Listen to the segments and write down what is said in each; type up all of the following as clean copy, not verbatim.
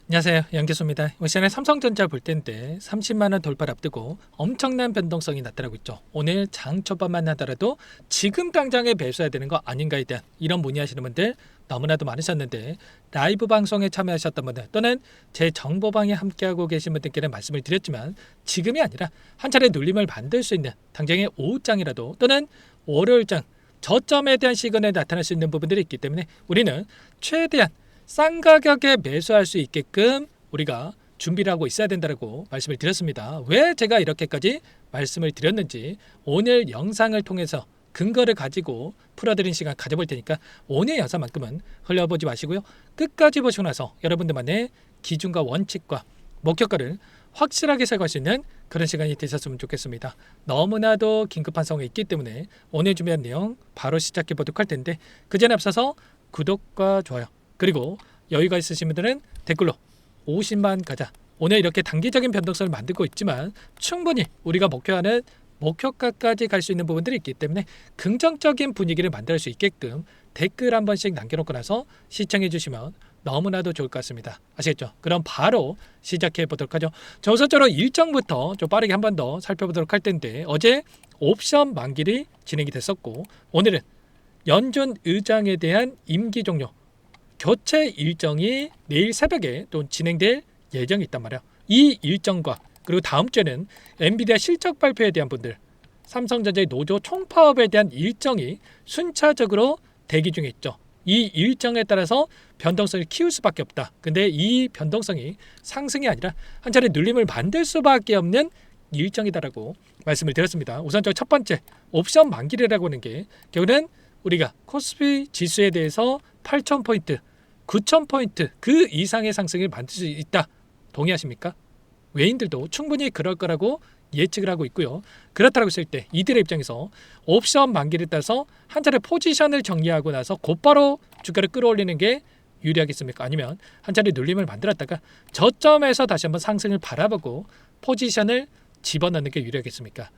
안녕하세요, 양교수입니다. 이번 시간에 삼성전자 볼 텐데 30만원 돌파를 앞두고 엄청난 변동성이 나타나고 있죠. 오늘 장 초반만 하더라도 지금 당장에 매수해야 되는 거 아닌가에 대한 이런 문의하시는 분들 너무나도 많으셨는데, 라이브 방송에 참여하셨던 분들 또는 제 정보방에 함께하고 계신 분들께는 말씀을 드렸지만, 지금이 아니라 한 차례 눌림을 만들 수 있는 당장의 오후장이라도 또는 월요일장 저점에 대한 시그널이 나타날 수 있는 부분들이 있기 때문에 우리는 최대한 싼 가격에 매수할 수 있게끔 우리가 준비를 하고 있어야 된다고 말씀을 드렸습니다. 왜 제가 이렇게까지 말씀을 드렸는지 오늘 영상을 통해서 근거를 가지고 풀어드린 시간 가져볼 테니까 오늘 영상만큼은 흘려보지 마시고요. 끝까지 보시고 나서 여러분들만의 기준과 원칙과 목표가를 확실하게 세워갈 수 있는 그런 시간이 되셨으면 좋겠습니다. 너무나도 긴급한 상황이 있기 때문에 오늘 준비한 내용 바로 시작해 보도록 할 텐데, 그 전에 앞서서 구독과 좋아요, 그리고 여유가 있으신 분들은 댓글로 50만 가자. 오늘 이렇게 단기적인 변동성을 만들고 있지만 충분히 우리가 목표하는 목표가까지 갈 수 있는 부분들이 있기 때문에 긍정적인 분위기를 만들 수 있게끔 댓글 한 번씩 남겨놓고 나서 시청해 주시면 너무나도 좋을 것 같습니다. 아시겠죠? 그럼 바로 시작해 보도록 하죠. 저 우선적으로 일정부터 좀 빠르게 한 번 더 살펴보도록 할 텐데, 어제 옵션 만기일이 진행이 됐었고 오늘은 연준 의장에 대한 임기 종료 교체 일정이 내일 새벽에 또 진행될 예정이 있단 말이야. 이 일정과 그리고 다음 주에는 엔비디아 실적 발표에 대한 분들, 삼성전자의 노조 총파업에 대한 일정이 순차적으로 대기 중에 있죠. 이 일정에 따라서 변동성을 키울 수밖에 없다. 근데 이 변동성이 상승이 아니라 한 차례 눌림을 만들 수밖에 없는 일정이다라고 말씀을 드렸습니다. 우선적으로 첫 번째, 옵션 만기일이라고 하는 게 결국은 우리가 코스피 지수에 대해서 8,000포인트, 9,000포인트 그 이상의 상승을 만들 수 있다. 동의하십니까? 외인들도 충분히 그럴 거라고 예측을 하고 있고요. 그렇다고 했을 때 이들의 입장에서 옵션 만기를 따서 한 차례 포지션을 정리하고 나서 곧바로 주가를 끌어올리는 게 유리하겠습니까? 아니면 한 차례 눌림을 만들었다가 저점에서 다시 한번 상승을 바라보고 포지션을 집어넣는 게 유리하겠습니까?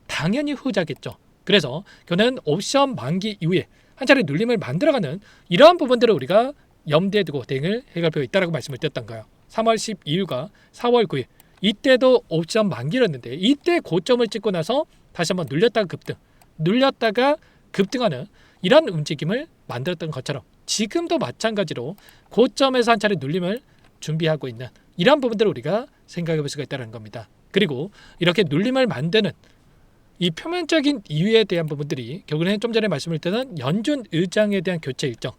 당연히 후자겠죠. 그래서 저는 옵션 만기 이후에 한 차례 눌림을 만들어가는 이러한 부분들을 우리가 염두에 두고 대응을 해갈 필요가 있다고 말씀을 드렸던 거예요. 3월 12일과 4월 9일 이때도 옵션 만기였는데 이때 고점을 찍고 나서 다시 한번 눌렸다가 급등, 눌렸다가 급등하는 이런 움직임을 만들었던 것처럼 지금도 마찬가지로 고점에서 한 차례 눌림을 준비하고 있는 이러한 부분들을 우리가 생각해 볼 수가 있다는 겁니다. 그리고 이렇게 눌림을 만드는 이 표면적인 이유에 대한 부분들이 결국에는 좀 전에 말씀을 드린 연준 의장에 대한 교체 일정,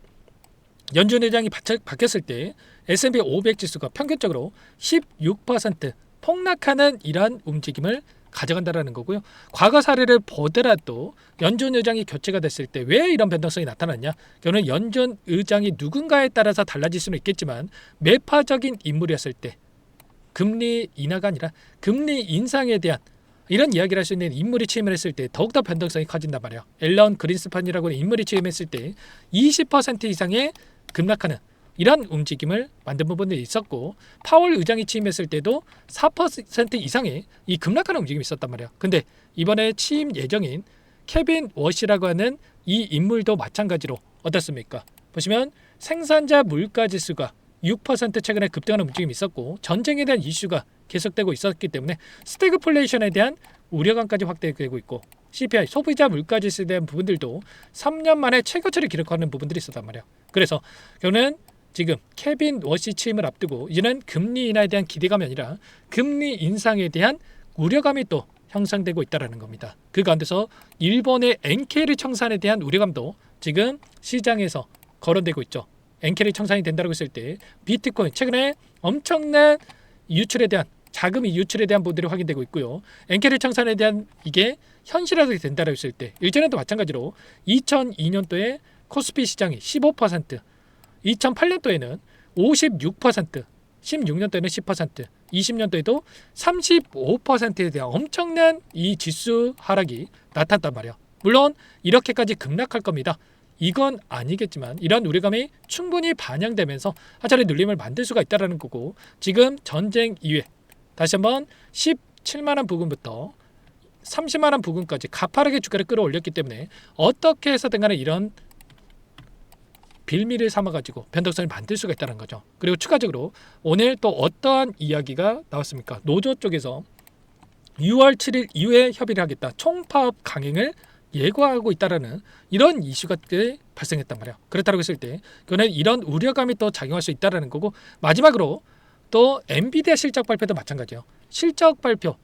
연준 의장이 바뀌었을 때 S&P 500 지수가 평균적으로 16% 폭락하는 이러한 움직임을 가져간다라는 거고요. 과거 사례를 보더라도 연준 의장이 교체가 됐을 때 왜 이런 변동성이 나타났냐? 결국은 연준 의장이 누군가에 따라서 달라질 수는 있겠지만 매파적인 인물이었을 때 금리 인하가 아니라 금리 인상에 대한 이런 이야기를 할 수 있는 인물이 취임을 했을 때 더욱더 변동성이 커진단 말이에요. 앨런 그린스판이라고 하는 인물이 취임했을 때 20% 이상의 급락하는 이런 움직임을 만든 부분들이 있었고, 파월 의장이 취임했을 때도 4% 이상의 이 급락하는 움직임이 있었단 말이에요. 근데 이번에 취임 예정인 케빈 워시라고 하는 이 인물도 마찬가지로 어떻습니까? 보시면 생산자 물가지수가 6% 최근에 급등하는 움직임이 있었고, 전쟁에 대한 이슈가 계속되고 있었기 때문에 스태그플레이션에 대한 우려감까지 확대되고 있고, CPI 소비자 물가지수에 대한 부분들도 3년 만에 최고치를 기록하는 부분들이 있었단 말이에요. 그래서 결국은 지금 케빈 워시 취임을 앞두고 이제는 금리 인하에 대한 기대감이 아니라 금리 인상에 대한 우려감이 또 형성되고 있다는 겁니다. 그 가운데서 일본의 엔케리 청산에 대한 우려감도 지금 시장에서 거론되고 있죠. 엔케리 청산이 된다고 했을 때 비트코인 최근에 엄청난 유출에 대한 자금이 유출에 대한 부분들이 확인되고 있고요. 엔케리 청산에 대한 이게 현실화가 된다고 했을 때 일전에도 마찬가지로 2002년도에 코스피 시장이 15%, 2008년도에는 56%, 16년도에는 10%, 20년도에도 35%에 대한 엄청난 이 지수 하락이 나타났단 말이에요. 물론 이렇게까지 급락할 겁니다. 이건 아니겠지만 이런 우려감이 충분히 반영되면서 한 차례 눌림을 만들 수가 있다는 거고, 지금 전쟁 이후에 다시 한번 17만 원 부근부터 30만 원 부근까지 가파르게 주가를 끌어올렸기 때문에 어떻게 해서든 간에 이런 빌미를 삼아가지고 변동성을 만들 수가 있다는 거죠. 그리고 추가적으로 오늘 또 어떠한 이야기가 나왔습니까? 노조 쪽에서 6월 7일 이후에 협의를 하겠다. 총파업 강행을 예고하고 있다라는 이런 이슈가 발생했단 말이에요. 그렇다고 했을 때 그는 이런 우려감이 또 작용할 수 있다라는 거고, 마지막으로 또 엔비디아 실적 발표도 마찬가지예요. 실적 발표,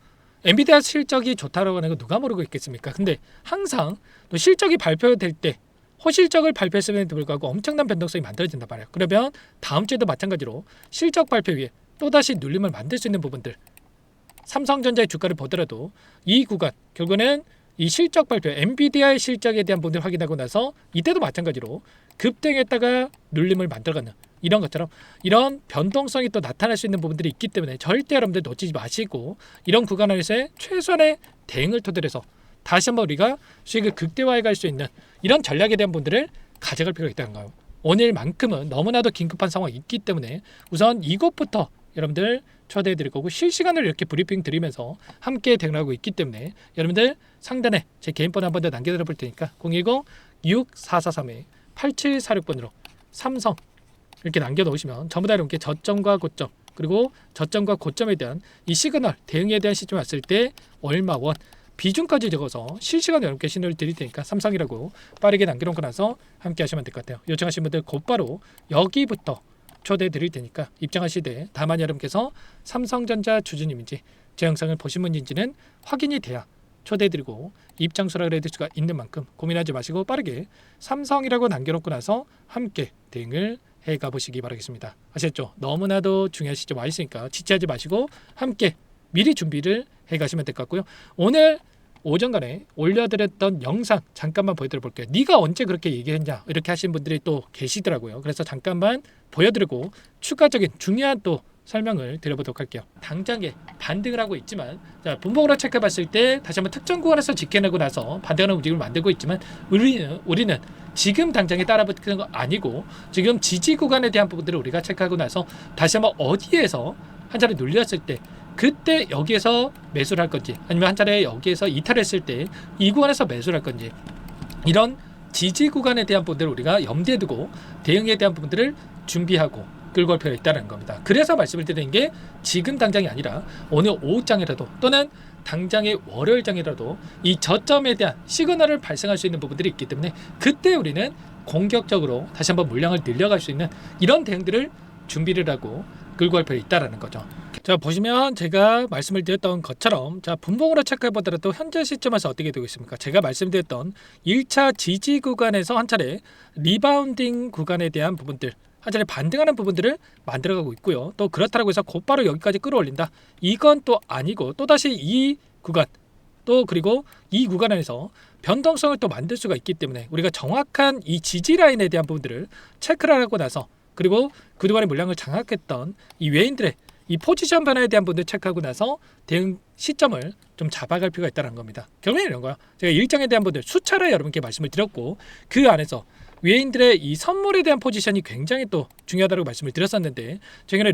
엔비디아 실적이 좋다라고 하는 거 누가 모르고 있겠습니까? 근데 항상 또 실적이 발표될 때 호실적을 발표했음에도 불구하고 엄청난 변동성이 만들어진단 말이에요. 그러면 다음 주에도 마찬가지로 실적 발표 위에 또다시 눌림을 만들 수 있는 부분들, 삼성전자의 주가를 보더라도 이 구간 결국에는 이 실적 발표, 엔비디아의 실적에 대한 부분을 확인하고 나서 이때도 마찬가지로 급등했다가 눌림을 만들어가는 이런 것처럼 이런 변동성이 또 나타날 수 있는 부분들이 있기 때문에 절대 여러분들 놓치지 마시고 이런 구간 안에서의 최소한의 대응을 토대로 해서 다시 한번 우리가 수익을 극대화해 갈 수 있는 이런 전략에 대한 분들을 가져갈 필요가 있다는 거예요. 오늘만큼은 너무나도 긴급한 상황이 있기 때문에 우선 이것부터 여러분들 초대해 드릴 거고, 실시간으로 이렇게 브리핑 드리면서 함께 대응하고 있기 때문에 여러분들 상단에 제 개인 번호 한 번 더 남겨드려 볼 테니까 010-6443-8746번으로 삼성 이렇게 남겨놓으시면 전부 다 이렇게 저점과 고점, 그리고 저점과 고점에 대한 이 시그널 대응에 대한 시점이 왔을 때 얼마 원 비중까지 적어서 실시간으로 여러분께 신호를 드릴 테니까 삼성이라고 빠르게 남겨놓고 나서 함께 하시면 될 것 같아요. 요청하신 분들 곧바로 여기부터 초대해 드릴 테니까 입장하시되, 다만 여러분께서 삼성전자 주주님인지 제 영상을 보신 분인지는 확인이 돼야 초대해 드리고 입장 수락을 해드릴 수가 있는 만큼 고민하지 마시고 빠르게 삼성이라고 남겨놓고 나서 함께 대응을 해가 보시기 바라겠습니다. 아셨죠? 너무나도 중요한 시점 와 있으니까 지체하지 마시고 함께 미리 준비를 해 가시면 될 것 같고요. 오늘 오전간에 올려드렸던 영상 잠깐만 보여드려 볼게요. 네가 언제 그렇게 얘기했냐 이렇게 하신 분들이 또 계시더라고요. 그래서 잠깐만 보여드리고 추가적인 중요한 또 설명을 드려보도록 할게요. 당장에 반등을 하고 있지만, 자, 분봉으로 체크해 봤을 때 다시 한번 특정 구간에서 지켜내고 나서 반등하는 움직임을 만들고 있지만 우리는 지금 당장에 따라붙는 거 아니고 지금 지지 구간에 대한 부분들을 우리가 체크하고 나서 다시 한번 어디에서 한 자리 눌렸을 때 그때 여기에서 매수를 할 건지, 아니면 한 차례 여기에서 이탈했을 때 이 구간에서 매수를 할 건지, 이런 지지 구간에 대한 부분들을 우리가 염두에 두고 대응에 대한 부분들을 준비하고 끌고 갈 필요가 있다는 겁니다. 그래서 말씀을 드리는 게 지금 당장이 아니라 오늘 오후장이라도 또는 당장의 월요일장이라도 이 저점에 대한 시그널을 발생할 수 있는 부분들이 있기 때문에 그때 우리는 공격적으로 다시 한번 물량을 늘려갈 수 있는 이런 대응들을 준비를 하고 끌고 갈 필요가 있다는 거죠. 자, 보시면 제가 말씀을 드렸던 것처럼, 자, 분봉으로 체크해 보더라도 현재 시점에서 어떻게 되고 있습니까? 제가 말씀드렸던 1차 지지 구간에서 한 차례 리바운딩 구간에 대한 부분들, 한 차례 반등하는 부분들을 만들어가고 있고요. 또 그렇다고 해서 곧바로 여기까지 끌어올린다, 이건 또 아니고 또다시 이 구간, 또 그리고 이 구간 안에서 변동성을 또 만들 수가 있기 때문에 우리가 정확한 이 지지 라인에 대한 부분들을 체크를 하고 나서, 그리고 그동안의 물량을 장악했던 이 외인들의 이 포지션 변화에 대한 부분들 체크하고 나서 대응 시점을 좀 잡아갈 필요가 있다는 겁니다. 결국엔 이런 거야. 제가 일정에 대한 부분들 수차례 여러분께 말씀을 드렸고, 그 안에서 외인들의 이 선물에 대한 포지션이 굉장히 또 중요하다고 말씀을 드렸었는데, 최근에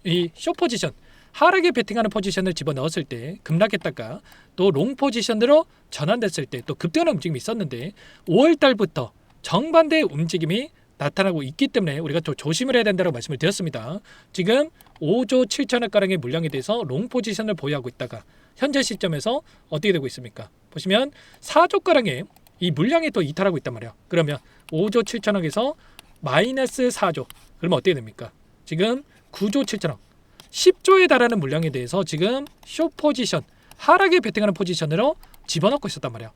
이 쇼 포지션, 하락에 베팅하는 포지션을 집어넣었을 때 급락했다가 또 롱 포지션으로 전환됐을 때 또 급등하는 움직임이 있었는데, 5월 달부터 정반대의 움직임이 나타나고 있기 때문에 우리가 좀 조심을 해야 된다고 말씀을 드렸습니다. 지금 5조 7천억 가량의 물량에 대해서 롱 포지션을 보유하고 있다가 현재 시점에서 어떻게 되고 있습니까? 보시면 4조 가량의 이 물량이 또 이탈하고 있단 말이에요. 그러면 5조 7천억에서 마이너스 4조, 그러면 어떻게 됩니까? 지금 9조 7천억, 10조에 달하는 물량에 대해서 지금 쇼 포지션, 하락에 베팅하는 포지션으로 집어넣고 있었단 말이에요.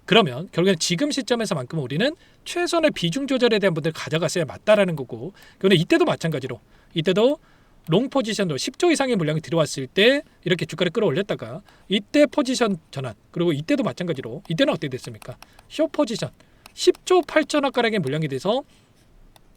그러면 결국엔 지금 시점에서만큼 우리는 최선의 비중 조절에 대한 분들 가져갔어야 맞다라는 거고, 그런데 이때도 마찬가지로 이때도 롱 포지션으로 10조 이상의 물량이 들어왔을 때 이렇게 주가를 끌어올렸다가 이때 포지션 전환, 그리고 이때도 마찬가지로 이때는 어떻게 됐습니까? 쇼 포지션 10조 8천억 가량의 물량이 돼서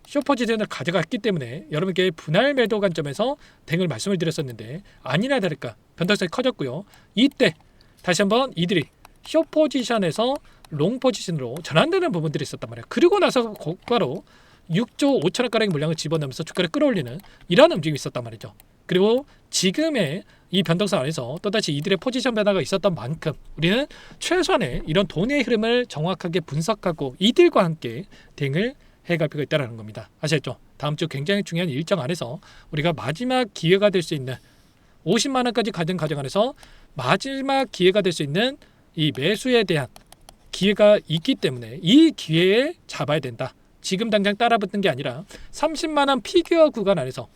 쇼 포지션을 가져갔기 때문에 여러분께 분할 매도 관점에서 대응을 말씀을 드렸었는데, 아니나 다를까 변동성이 커졌고요. 이때 다시 한번 이들이 쇼 포지션에서 롱 포지션으로 전환되는 부분들이 있었단 말이에요. 그리고 나서 곧바로 6조 5천억 가량의 물량을 집어넣으면서 주가를 끌어올리는 이런 움직임이 있었단 말이죠. 그리고 지금의 이 변동성 안에서 또다시 이들의 포지션 변화가 있었던 만큼 우리는 최소한의 이런 돈의 흐름을 정확하게 분석하고 이들과 함께 대응을 해갈 필요가 있다는 겁니다. 아시겠죠? 다음 주 굉장히 중요한 일정 안에서 우리가 마지막 기회가 될 수 있는 50만 원까지 가진 가정 안에서 마지막 기회가 될 수 있는 이 매수에 대한 기회가 있기 때문에 이 기회에 잡아야 된다. 지금 당장 따라붙는 게 아니라 30만 원 피규어 구간 안에서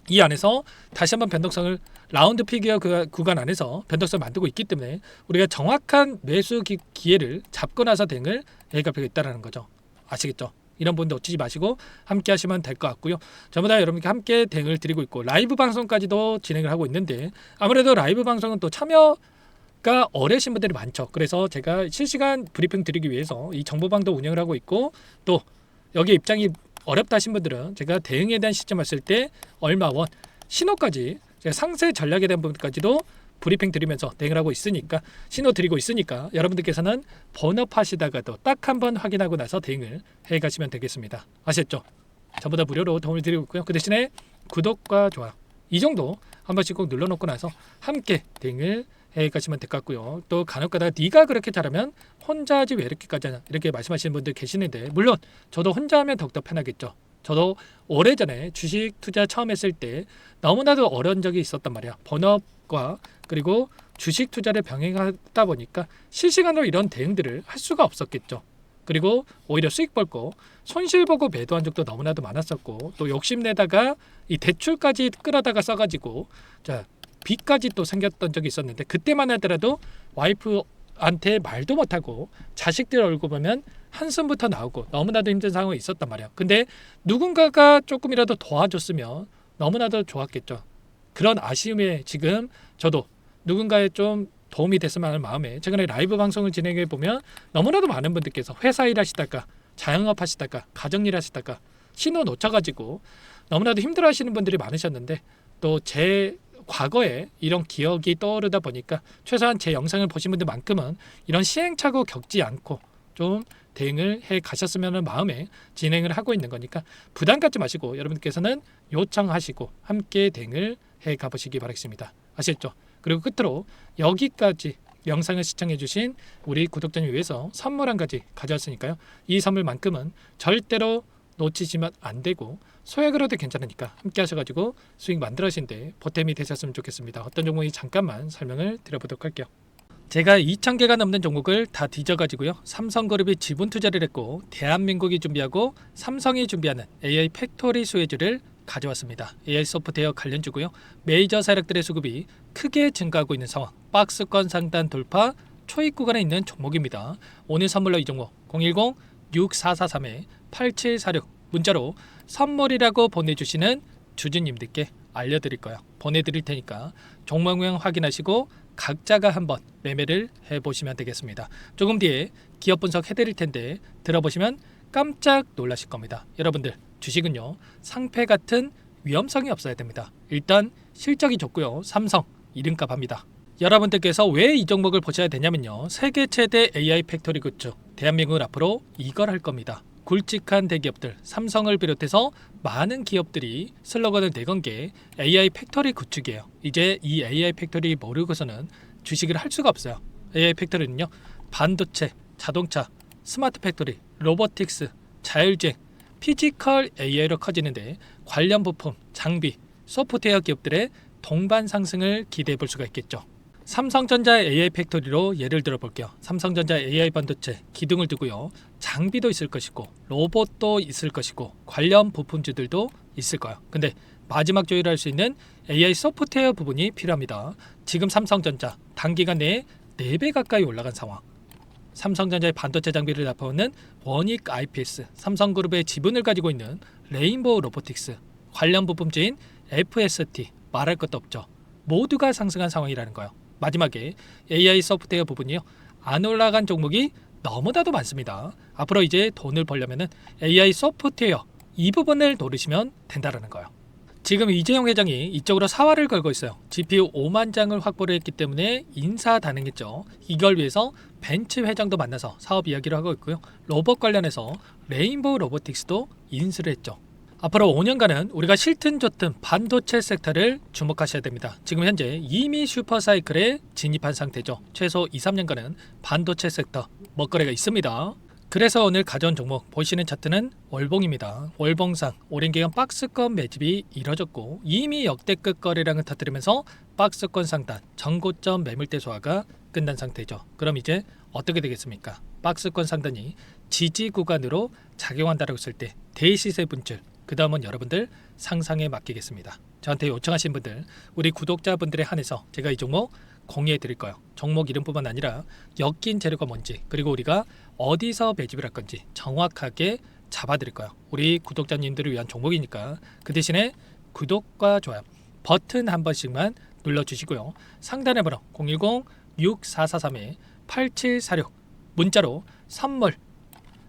이 안에서 다시 한번 변동성을 라운드 피규어 구간 안에서 변동성을 만들고 있기 때문에 우리가 정확한 매수 기회를 잡고 나서 대응을 해갈 필요가 있다는 거죠. 아시겠죠? 이런 분들 놓치지 마시고 함께 하시면 될 것 같고요. 전부 다 여러분께 함께 대응을 드리고 있고 라이브 방송까지도 진행을 하고 있는데 아무래도 라이브 방송은 또 참여가 어려우신 분들이 많죠. 그래서 제가 실시간 브리핑 드리기 위해서 이 정보방도 운영을 하고 있고 또 여기 입장이 어렵다 하신 분들은 제가 대응에 대한 시점 왔을 때 얼마 원 신호까지 제가 상세 전략에 대한 부분까지도 브리핑 드리면서 대응을 하고 있으니까 신호 드리고 있으니까 여러분들께서는 번업하시다가도 딱 한 번 확인하고 나서 대응을 해 가시면 되겠습니다. 아셨죠? 전부 다 무료로 도움을 드리고 있고요. 그 대신에 구독과 좋아요 이 정도 한 번씩 꼭 눌러놓고 나서 함께 대응을 해 가시면 될 것 같고요. 또 간혹가다가 네가 그렇게 잘하면 혼자 하지 왜 이렇게까지 하냐 이렇게 말씀하시는 분들 계시는데 물론 저도 혼자 하면 더욱더 편하겠죠. 저도 오래전에 주식 투자 처음 했을 때 너무나도 어려운 적이 있었단 말이야. 번업과 그리고 주식 투자를 병행하다 보니까 실시간으로 이런 대응들을 할 수가 없었겠죠. 그리고 오히려 수익 벌고 손실 보고 매도한 적도 너무나도 많았었고 또 욕심내다가 이 대출까지 끌어다가 써가지고 자 빚까지 또 생겼던 적이 있었는데 그때만 하더라도 와이프한테 말도 못하고 자식들 얼굴 보면 한숨부터 나오고 너무나도 힘든 상황이 있었단 말이야. 근데 누군가가 조금이라도 도와줬으면 너무나도 좋았겠죠. 그런 아쉬움에 지금 저도 누군가의 좀 도움이 됐으면 하는 마음에 최근에 라이브 방송을 진행해 보면 너무나도 많은 분들께서 회사 일 하시다가 자영업 하시다가 가정일 하시다가 신호 놓쳐가지고 너무나도 힘들어 하시는 분들이 많으셨는데 또 제 과거에 이런 기억이 떠오르다 보니까 최소한 제 영상을 보신 분들만큼은 이런 시행착오 겪지 않고 좀 대응을 해 가셨으면 하는 마음에 진행을 하고 있는 거니까 부담 갖지 마시고 여러분께서는 요청하시고 함께 대응을 해 가보시기 바라겠습니다. 아시겠죠? 그리고 끝으로 여기까지 영상을 시청해 주신 우리 구독자님 위해서 선물 한 가지 가져왔으니까요. 이 선물만큼은 절대로 놓치시면 안 되고 소액으로도 괜찮으니까 함께 하셔가지고 수익 만들어지는데 보탬이 되셨으면 좋겠습니다. 어떤 종목이 잠깐만 설명을 드려보도록 할게요. 제가 2,000개가 넘는 종목을 다 뒤져가지고요. 삼성그룹이 지분 투자를 했고 대한민국이 준비하고 삼성이 준비하는 AI 팩토리 수혜주를 가져왔습니다. AI 소프트웨어 관련주고요. 메이저 세력들의 수급이 크게 증가하고 있는 상황. 박스권 상단 돌파 초입 구간에 있는 종목입니다. 오늘 선물로 이 종목 010-6443-8746 문자로 선물이라고 보내주시는 주주님들께 알려드릴 거예요. 보내드릴 테니까 종목명 확인하시고 각자가 한번 매매를 해보시면 되겠습니다. 조금 뒤에 기업 분석 해드릴 텐데 들어보시면 깜짝 놀라실 겁니다. 여러분들 주식은요 상패 같은 위험성이 없어야 됩니다. 일단 실적이 좋고요. 삼성 이름값 합니다. 여러분들께서 왜 이 종목을 보셔야 되냐면요. 세계 최대 AI 팩토리 굿즈 대한민국은 앞으로 이걸 할 겁니다. 굵직한 대기업들 삼성을 비롯해서 많은 기업들이 슬로건을 내건 게 AI 팩토리 구축이에요. 이제 이 AI 팩토리 모르고서는 주식을 할 수가 없어요. AI 팩토리는요 반도체, 자동차, 스마트 팩토리, 로보틱스, 자율주행, 피지컬 AI로 커지는데 관련 부품, 장비, 소프트웨어 기업들의 동반 상승을 기대해 볼 수가 있겠죠. 삼성전자 AI 팩토리로 예를 들어 볼게요. 삼성전자 AI 반도체 기둥을 두고요. 장비도 있을 것이고 로봇도 있을 것이고 관련 부품주들도 있을 거예요. 근데 마지막 조율을 할 수 있는 AI 소프트웨어 부분이 필요합니다. 지금 삼성전자 단기간 내에 4배 가까이 올라간 상황. 삼성전자의 반도체 장비를 납품하는 원익 IPS, 삼성그룹의 지분을 가지고 있는 레인보우 로보틱스, 관련 부품주인 FST 말할 것도 없죠. 모두가 상승한 상황이라는 거예요. 마지막에 AI 소프트웨어 부분이요. 안 올라간 종목이 너무나도 많습니다. 앞으로 이제 돈을 벌려면 AI 소프트웨어 이 부분을 노리시면 된다는 거예요. 지금 이재용 회장이 이쪽으로 사활을 걸고 있어요. GPU 5만 장을 확보를 했기 때문에 인사단행했죠. 이걸 위해서 벤츠 회장도 만나서 사업 이야기를 하고 있고요. 로봇 관련해서 레인보우 로보틱스도 인수를 했죠. 앞으로 5년간은 우리가 싫든 좋든 반도체 섹터를 주목하셔야 됩니다. 지금 현재 이미 슈퍼사이클에 진입한 상태죠. 최소 2, 3년간은 반도체 섹터 먹거리가 있습니다. 그래서 오늘 가져온 종목 보시는 차트는 월봉입니다. 월봉상 오랜 기간 박스권 매집이 이뤄졌고 이미 역대급 거래량을 터뜨리면서 박스권 상단 전고점 매물대 소화가 끝난 상태죠. 그럼 이제 어떻게 되겠습니까? 박스권 상단이 지지 구간으로 작용한다고 했을 때 대시세 분출, 그 다음은 여러분들 상상에 맡기겠습니다. 저한테 요청하신 분들, 우리 구독자분들에 한해서 제가 이 종목 공유해 드릴 거예요. 종목 이름뿐만 아니라 엮인 재료가 뭔지, 그리고 우리가 어디서 매집을 할 건지 정확하게 잡아 드릴 거예요. 우리 구독자님들을 위한 종목이니까 그 대신에 구독과 좋아요 버튼 한 번씩만 눌러주시고요. 상단의 번호 010-6443-8746 문자로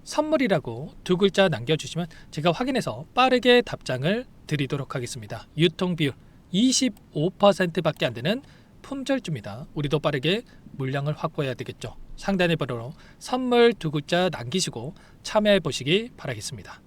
선물이라고 두 글자 남겨주시면 제가 확인해서 빠르게 답장을 드리도록 하겠습니다. 유통비율 25%밖에 안 되는 품절주입니다. 우리도 빠르게 물량을 확보해야 되겠죠. 상단의 번호로 선물 두 글자 남기시고 참여해 보시기 바라겠습니다.